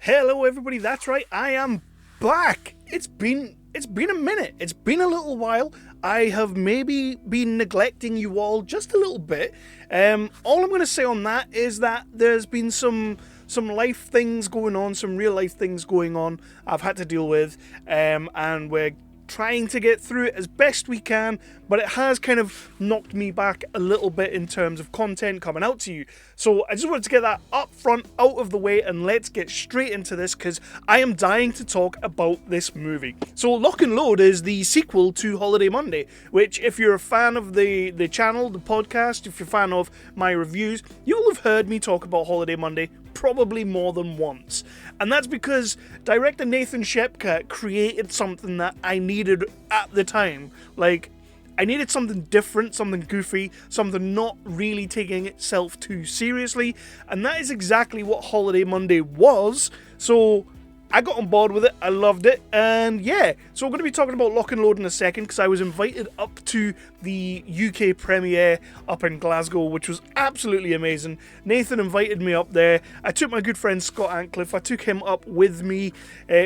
Hello everybody, that's right, I am back. It's been a minute. It's been a little while. I have maybe been neglecting you all just a little bit. All I'm going to say on that is that there's been some life things going on, some real life things going on I've had to deal with, and we're trying to get through it as best we can, but it has kind of knocked me back a little bit in terms of content coming out to you. So I just wanted to get that up front, out of the way, and let's get straight into this because I am dying to talk about this movie. So Lock and Load is the sequel to Holiday Monday, which if you're a fan of the channel, the podcast, if you're a fan of my reviews, you will have heard me talk about Holiday Monday probably more than once. And that's because director Nathan Shepka created something that I needed at the time. Like, I needed something different, something goofy, something not really taking itself too seriously, and that is exactly what Holiday Monday was. So I got on board with it, I loved it, and yeah, so we're going to be talking about Lock and Load in a second, because I was invited up to the UK premiere up in Glasgow, which was absolutely amazing. Nathan invited me up there. I took my good friend Scott Antcliffe, I took him up with me,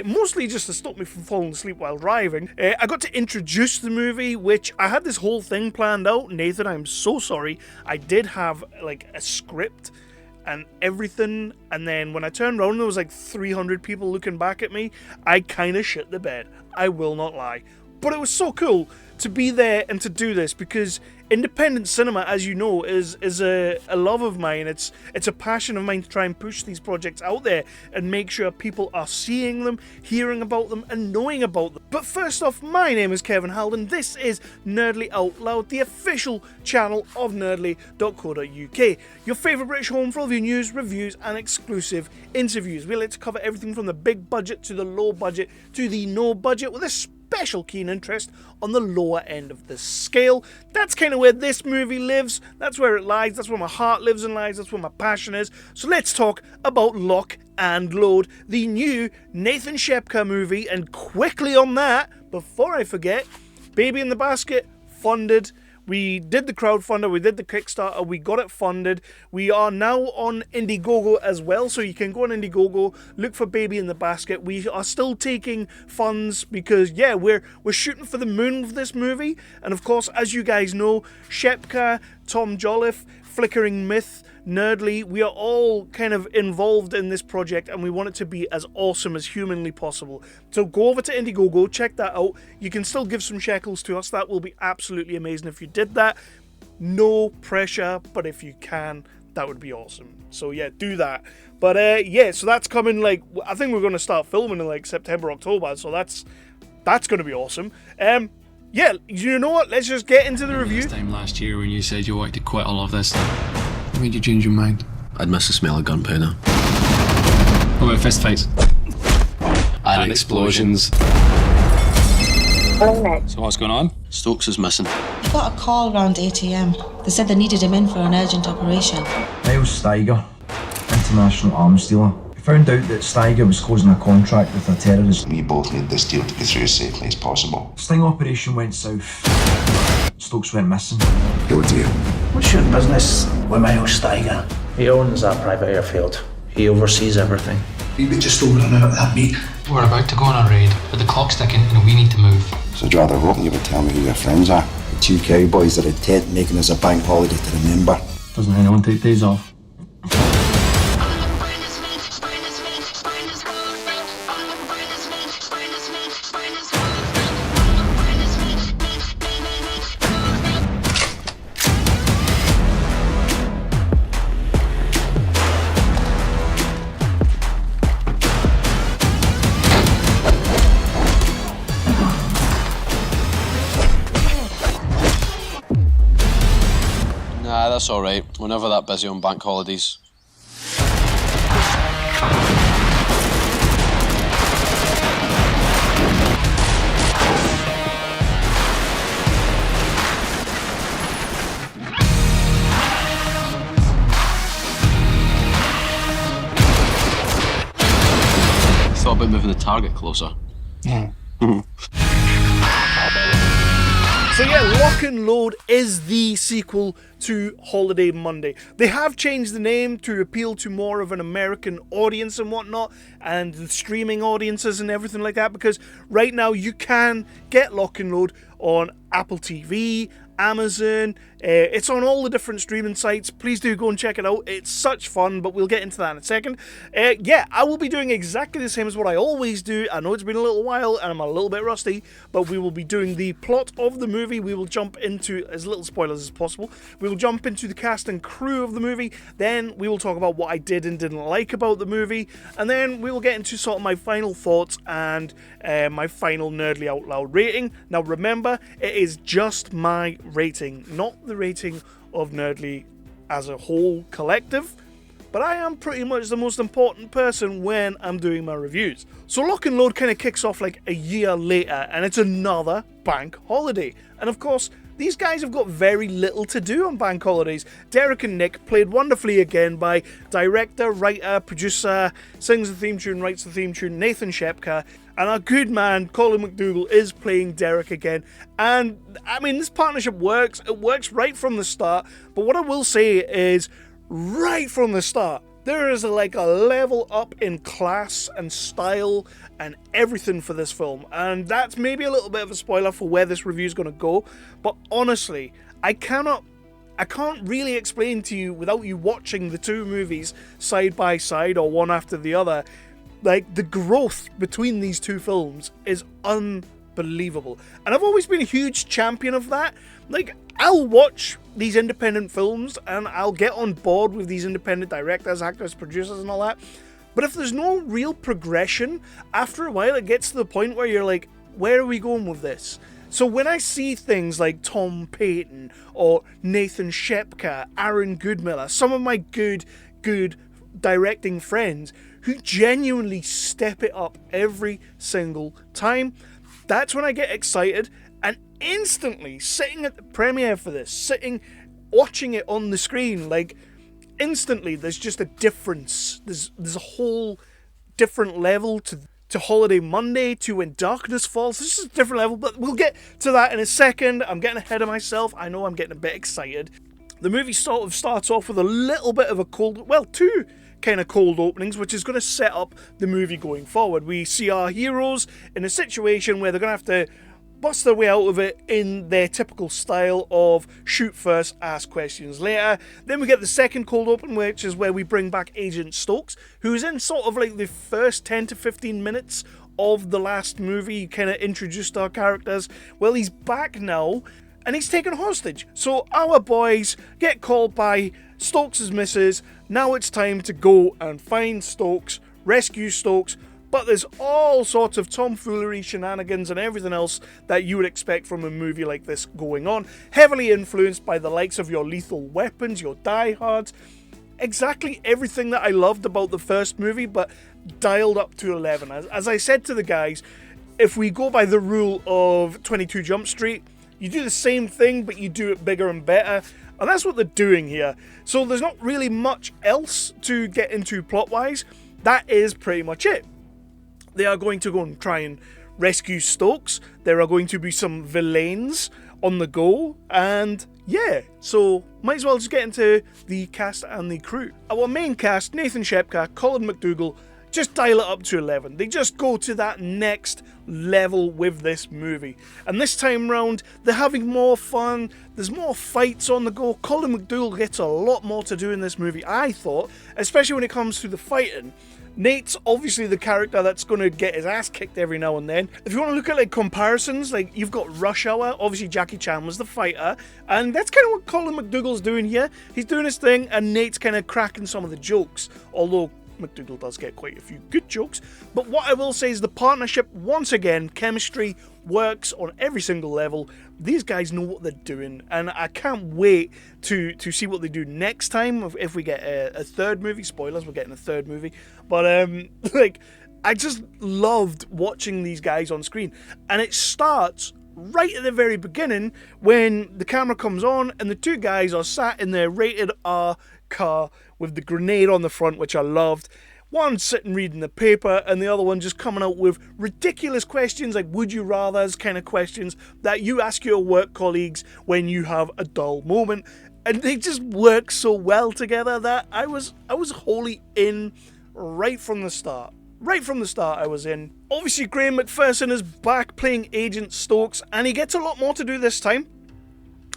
mostly just to stop me from falling asleep while driving. I got to introduce the movie, which I had this whole thing planned out. Nathan, I'm so sorry. I did have like a script and everything, and then when I turned around there was like 300 people looking back at me. I kind of shit the bed, I will not lie, but it was so cool to be there and to do this, because independent cinema, as you know, is a love of mine. It's a passion of mine to try and push these projects out there and make sure people are seeing them, hearing about them, and knowing about them. But first off, my name is Kevin Halden. This is Nerdly Out Loud, the official channel of nerdly.co.uk, your favourite British home for all of your news, reviews, and exclusive interviews. We like to cover everything from the big budget to the low budget to the no budget, with a special keen interest on the lower end of the scale. That's kind of where this movie lives. That's where it lies. That's where my heart lives and lies. That's where my passion is. So let's talk about Lock and Load, the new Nathan Shepka movie. And quickly on that, before I forget, Baby in the Basket funded. We did the crowdfunder, we did the Kickstarter, we got it funded. We are now on Indiegogo as well, so you can go on Indiegogo, look for Baby in the Basket. We are still taking funds because, yeah, we're shooting for the moon with this movie. And of course, as you guys know, Shepka, Tom Jolliffe, Flickering Myth, Nerdly, we are all kind of involved in this project, and we want it to be as awesome as humanly possible. So go over to Indiegogo, check that out. You can still give some shekels to us. That will be absolutely amazing if you did that. No pressure, but if you can, that would be awesome. So yeah, do that. But yeah, so that's coming, like, I think we're going to start filming in like September, October, so that's going to be awesome. Yeah, you know what? Let's just get into the review. This time last year when you said you wanted to quit all of this, what made you change your mind? I'd miss the smell of gunpowder. What about fist fights? And explosions. So what's going on? Stokes is missing. I got a call around 8 AM. They said they needed him in for an urgent operation. Miles Steiger, international arms dealer. We found out that Steiger was closing a contract with a terrorist. We both need this deal to go through as safely as possible. Sting operation went south. Stokes went missing. Go to you. What's your business with Miles Steiger? He owns that private airfield. He oversees everything. We would just over and out of that meet. We're about to go on a raid, but the clock's ticking and we need to move. So I'd rather hope you would tell me who your friends are. The two cowboys at a tent making us a bank holiday to remember. Doesn't anyone take days off? Nah, that's alright. We're never that busy on bank holidays. Thought about moving the target closer. So yeah, Lock and Load is the sequel to Holiday Monday. They have changed the name to appeal to more of an American audience and whatnot, and the streaming audiences and everything like that, because right now you can get Lock and Load on Apple TV, Amazon, it's on all the different streaming sites. Please do go and check it out. It's such fun, but we'll get into that in a second. Yeah, I will be doing exactly the same as what I always do. I know it's been a little while and I'm a little bit rusty, but we will be doing the plot of the movie. We will jump into as little spoilers as possible. We will jump into the cast and crew of the movie. Then we will talk about what I did and didn't like about the movie. And then we will get into sort of my final thoughts and my final Nerdly Out Loud rating. Now remember, it is just my rating, not the rating of Nerdly as a whole collective, but I am pretty much the most important person when I'm doing my reviews. So Lock and Load kind of kicks off like a year later, and it's another bank holiday. And of course, these guys have got very little to do on bank holidays. Derek and Nick, played wonderfully again by director, writer, producer, sings the theme tune, writes the theme tune, Nathan Shepka, and our good man, Colin McDougall, is playing Derek again. And, I mean, this partnership works. It works right from the start. But what I will say is, right from the start, there is a level up in class and style and everything for this film. And that's maybe a little bit of a spoiler for where this review is going to go. But honestly, I can't really explain to you without you watching the two movies side by side or one after the other. Like, the growth between these two films is unbelievable. And I've always been a huge champion of that. Like, I'll watch these independent films and I'll get on board with these independent directors, actors, producers and all that. But if there's no real progression, after a while it gets to the point where you're like, where are we going with this? So when I see things like Tom Payton or Nathan Shepka, Aaron Goodmiller, some of my good directing friends who genuinely step it up every single time, that's when I get excited. And instantly, sitting at the premiere for this, watching it on the screen, like, instantly there's just a difference. There's a whole different level to Holiday Monday, to When Darkness Falls. This is a different level, but we'll get to that in a second. I'm getting ahead of myself. I know I'm getting a bit excited. The movie sort of starts off with a little bit of two kind of cold openings, which is going to set up the movie going forward. We see our heroes in a situation where they're going to have to bust their way out of it in their typical style of shoot first, ask questions later. Then we get the second cold open, which is where we bring back Agent Stokes, who's in sort of like the first 10 to 15 minutes of the last movie. He kind of introduced our characters. Well, he's back now, and he's taken hostage. So our boys get called by Stokes' missus. Now it's time to go and find Stokes, rescue Stokes, but there's all sorts of tomfoolery, shenanigans, and everything else that you would expect from a movie like this going on. Heavily influenced by the likes of your Lethal Weapons, your Die Hards. Exactly everything that I loved about the first movie, but dialed up to 11. As I said to the guys, if we go by the rule of 22 Jump Street, you do the same thing, but you do it bigger and better. And that's what they're doing here. So there's not really much else to get into plot-wise. That is pretty much it. They are going to go and try and rescue Stokes. There are going to be some villains on the go. And yeah, so might as well just get into the cast and the crew. Our main cast, Nathan Shepka, Colin McDougall, just dial it up to 11. They just go to that next level with this movie. And this time round, they're having more fun. There's more fights on the go. Colin McDougall gets a lot more to do in this movie, I thought, especially when it comes to the fighting. Nate's obviously the character that's going to get his ass kicked every now and then. If you want to look at like comparisons, like you've got Rush Hour, obviously Jackie Chan was the fighter, and that's kind of what Colin McDougall's doing here. He's doing his thing, and Nate's kind of cracking some of the jokes, although McDougall does get quite a few good jokes. But what I will say is the partnership, once again, chemistry works on every single level. These guys know what they're doing, and I can't wait to see what they do next time if we get a third movie. Spoilers, we're getting a third movie. But like, I just loved watching these guys on screen, and it starts right at the very beginning when the camera comes on and the two guys are sat in their rated R car with the grenade on the front, which I loved. One sitting reading the paper, and the other one just coming out with ridiculous questions, like would you rather's kind of questions that you ask your work colleagues when you have a dull moment. And they just work so well together that I was wholly in right from the start. Right from the start I was in. Obviously Graham McPherson is back playing Agent Stokes, and he gets a lot more to do this time.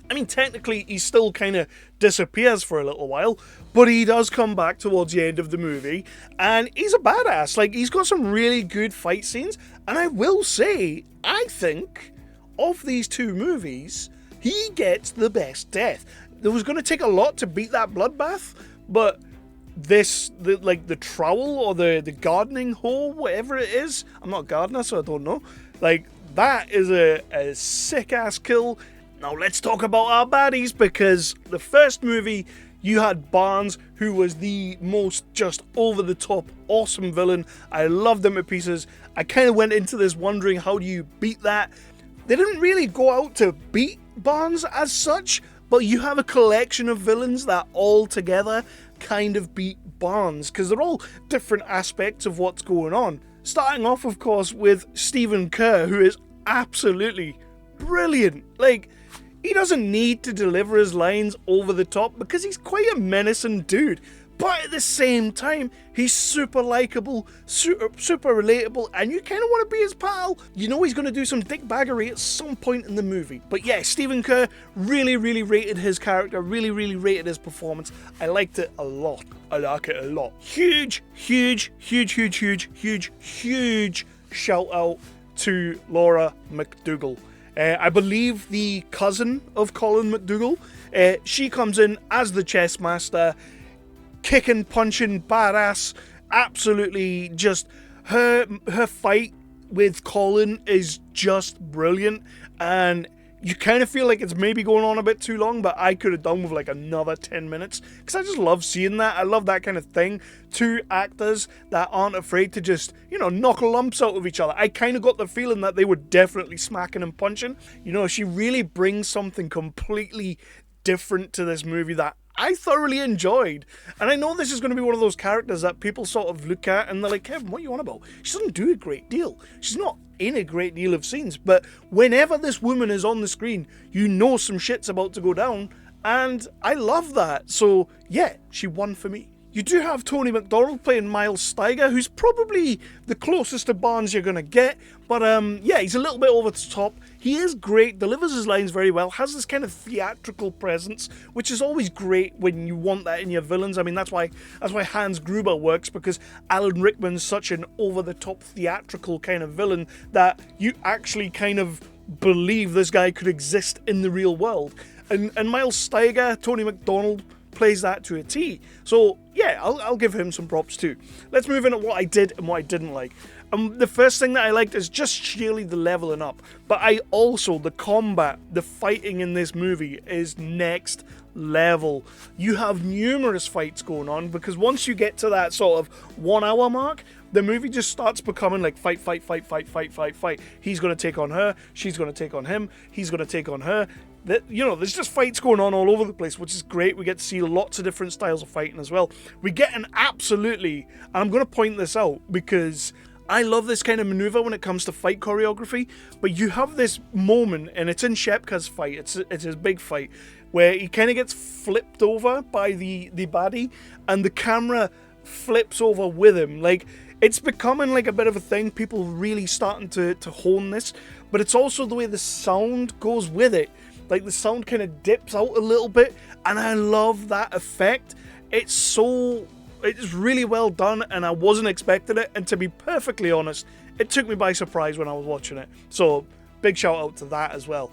I mean, technically he still kind of disappears for a little while, but he does come back towards the end of the movie, and he's a badass. Like, he's got some really good fight scenes, and I will say, I think, of these two movies, he gets the best death. It was going to take a lot to beat that bloodbath, but the trowel or the gardening hoe, whatever it is, I'm not a gardener, so I don't know, like, that is a sick-ass kill. Now let's talk about our baddies, because the first movie, you had Barnes, who was the most just over-the-top awesome villain. I loved him to pieces. I kind of went into this wondering, how do you beat that? They didn't really go out to beat Barnes as such, but you have a collection of villains that all together kind of beat Barnes, because they're all different aspects of what's going on. Starting off, of course, with Stephen Kerr, who is absolutely brilliant. Like, he doesn't need to deliver his lines over the top because he's quite a menacing dude. But at the same time, he's super likable, super relatable, and you kind of want to be his pal. You know he's going to do some dickbaggery at some point in the movie. But yeah, Stephen Kerr really rated his character, really rated his performance. I liked it a lot. I like it a lot. Huge shout out to Laura McDougall. I believe the cousin of Colin McDougall. She comes in as the chess master, kicking, punching, badass. Absolutely, just her fight with Colin is just brilliant, and you kind of feel like it's maybe going on a bit too long, but I could have done with like another 10 minutes, because I just love seeing that. I love that kind of thing. Two actors that aren't afraid to just, knock lumps out of each other. I kind of got the feeling that they were definitely smacking and punching. She really brings something completely different to this movie that I thoroughly enjoyed. And I know this is going to be one of those characters that people sort of look at and they're like, Kevin, what are you on about? She doesn't do a great deal. She's not in a great deal of scenes. But whenever this woman is on the screen, you know some shit's about to go down. And I love that. So yeah, she won for me. You do have Tony McDonald playing Miles Steiger, who's probably the closest to Barnes you're going to get. But yeah, he's a little bit over the top. He is great, delivers his lines very well, has this kind of theatrical presence, which is always great when you want that in your villains. I mean, that's why Hans Gruber works, because Alan Rickman's such an over-the-top theatrical kind of villain that you actually kind of believe this guy could exist in the real world. And Miles Steiger, Tony McDonald, plays that to a T. So yeah, I'll give him some props too. Let's move into what I did and what I didn't like. The first thing that I liked is just sheerly the leveling up. But the combat, the fighting in this movie is next level. You have numerous fights going on, because once you get to that sort of 1 hour mark, the movie just starts becoming like fight. He's going to take on her, she's going to take on him, he's going to take on her. There's just fights going on all over the place, which is great. We get to see lots of different styles of fighting as well. We get and I'm going to point this out because I love this kind of maneuver when it comes to fight choreography, but you have this moment, and it's in Shepka's fight, it's his big fight, where he kind of gets flipped over by the baddie, and the camera flips over with him. Like, it's becoming like a bit of a thing, people really starting to hone this, but it's also the way the sound goes with it. Like, the sound kind of dips out a little bit, and I love that effect. It's really well done, and I wasn't expecting it, and to be perfectly honest, it took me by surprise when I was watching it. So, big shout out to that as well.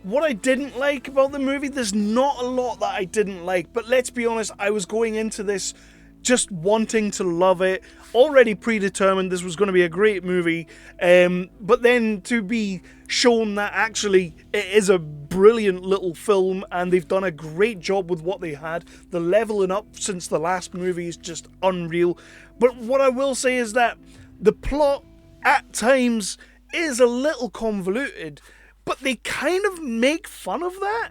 What I didn't like about the movie, there's not a lot that I didn't like, but let's be honest, I was going into this just wanting to love it, already predetermined this was going to be a great movie, but then to be shown that actually it is a brilliant little film and they've done a great job with what they had. The leveling up since the last movie is just unreal. But what I will say is that the plot at times is a little convoluted, but they kind of make fun of that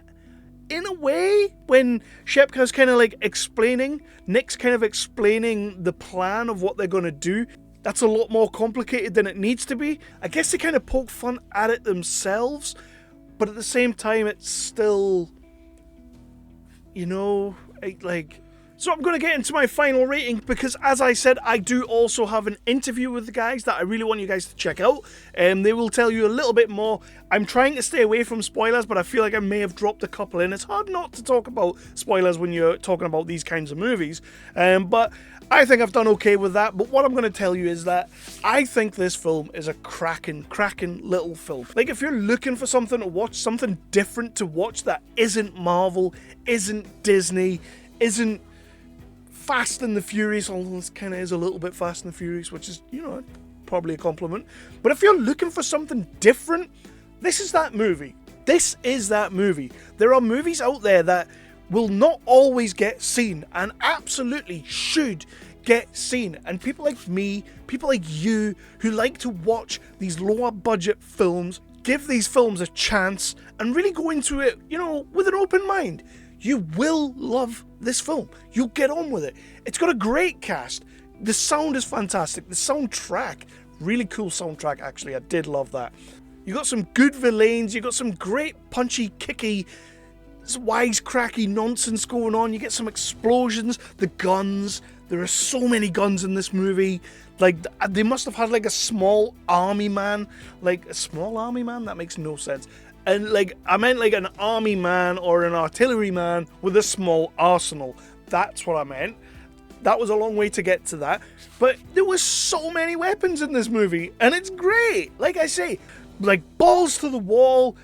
in a way, when Shepka's kind of like explaining, Nick's kind of explaining the plan of what they're going to do, that's a lot more complicated than it needs to be. I guess they kind of poke fun at it themselves, but at the same time, it's still, you know, like... So I'm going to get into my final rating because, as I said, I do also have an interview with the guys that I really want you guys to check out. They will tell you a little bit more. I'm trying to stay away from spoilers, but I feel like I may have dropped a couple in. It's hard not to talk about spoilers when you're talking about these kinds of movies. But I think I've done okay with that. But what I'm going to tell you is that I think this film is a cracking little film. Like, if you're looking for something to watch, something different to watch that isn't Marvel, isn't Disney, isn't Fast and the Furious, although this kind of is a little bit Fast and the Furious, which is, you know, probably a compliment. But if you're looking for something different, this is that movie. This is that movie. There are movies out there that will not always get seen and absolutely should get seen. And people like me, people like you, who like to watch these lower budget films, give these films a chance and really go into it, you know, with an open mind. You will love this film. You'll get on with it. It's got a great cast. The sound is fantastic. The soundtrack, really cool soundtrack, actually. I did love that. You got some good villains. You got some great punchy, kicky, wisecracky nonsense going on. You get some explosions, the guns. There are so many guns in this movie. Like, they must have had like a small army man. Like, a small army man? That makes no sense. And like, I meant like an army man or an artillery man with a small arsenal. That's what I meant. That was a long way to get to that. But there were so many weapons in this movie, and it's great. Like I say, like balls to the wall,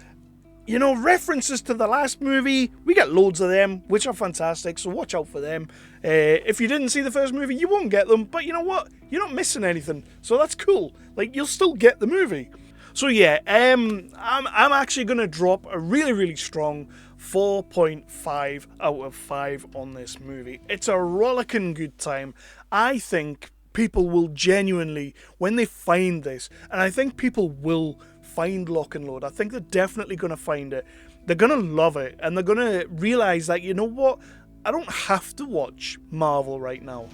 you know, references to the last movie. We get loads of them, which are fantastic, so watch out for them. If you didn't see the first movie, you won't get them, but you know what? You're not missing anything, so that's cool. Like, you'll still get the movie. So yeah, I'm actually going to drop a really strong 4.5 out of 5 on this movie. It's a rollicking good time. I think people will genuinely, when they find this, and I think people will find Lock and Load, I think they're definitely going to find it. They're going to love it, and they're going to realise that, you know what, I don't have to watch Marvel right now.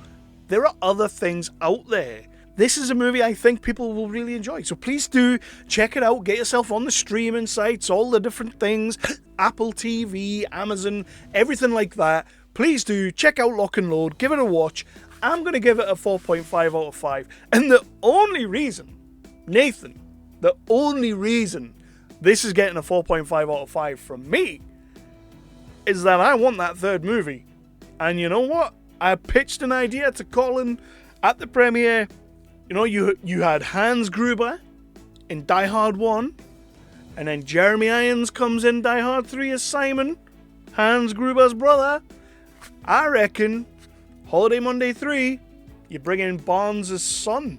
There are other things out there. This is a movie I think people will really enjoy. So please do check it out. Get yourself on the streaming sites, all the different things, Apple TV, Amazon, everything like that. Please do check out Lock and Load. Give it a watch. I'm going to give it a 4.5 out of 5. And the only reason, Nathan, the only reason this is getting a 4.5 out of 5 from me is that I want that third movie. And you know what? I pitched an idea to Colin at the premiere. You know, you had Hans Gruber in Die Hard 1, and then Jeremy Irons comes in Die Hard 3 as Simon, Hans Gruber's brother. I reckon Holiday Monday 3, you bring in Barnes' son.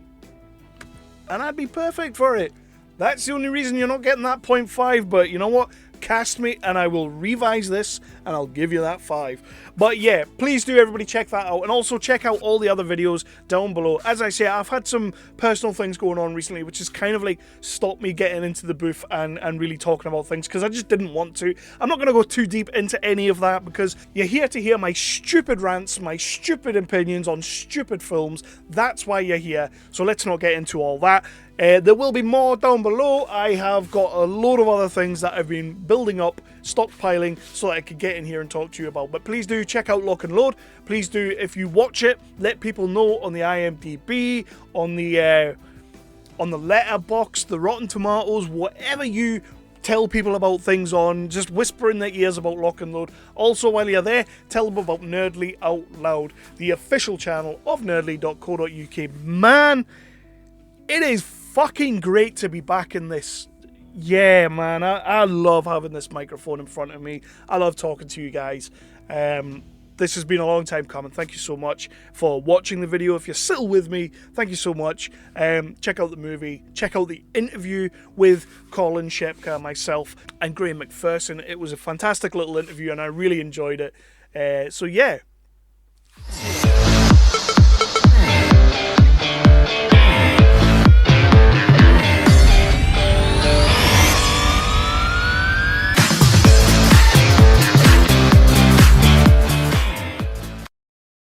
And I'd be perfect for it. That's the only reason you're not getting that 0.5, but you know what? Cast me and I will revise this and I'll give you that 5. But yeah, please do everybody check that out, and also check out all the other videos down below. As I say, I've had some personal things going on recently which has kind of like stopped me getting into the booth and really talking about things because I just didn't want to. I'm not going to go too deep into any of that because you're here to hear my stupid rants, my stupid opinions on stupid films. That's why you're here, so let's not get into all that. There will be more down below. I have got a load of other things that I've been building up, stockpiling, so that I could get in here and talk to you about. But please do check out Lock and Load. Please do, if you watch it, let people know on the IMDb, on the Letterboxd, the Rotten Tomatoes, whatever you tell people about things on, just whisper in their ears about Lock and Load. Also, while you're there, tell them about Nerdly Out Loud, the official channel of nerdly.co.uk. Man, it is fucking great to be back in this. Yeah, man, I love having this microphone in front of me. I love talking to you guys. This has been a long time coming. Thank you so much for watching the video. If you're still with me, thank you so much. Check out the movie. Check out the interview with Colin Shepka, myself, and Graham McPherson. It was a fantastic little interview, and I really enjoyed it. So yeah,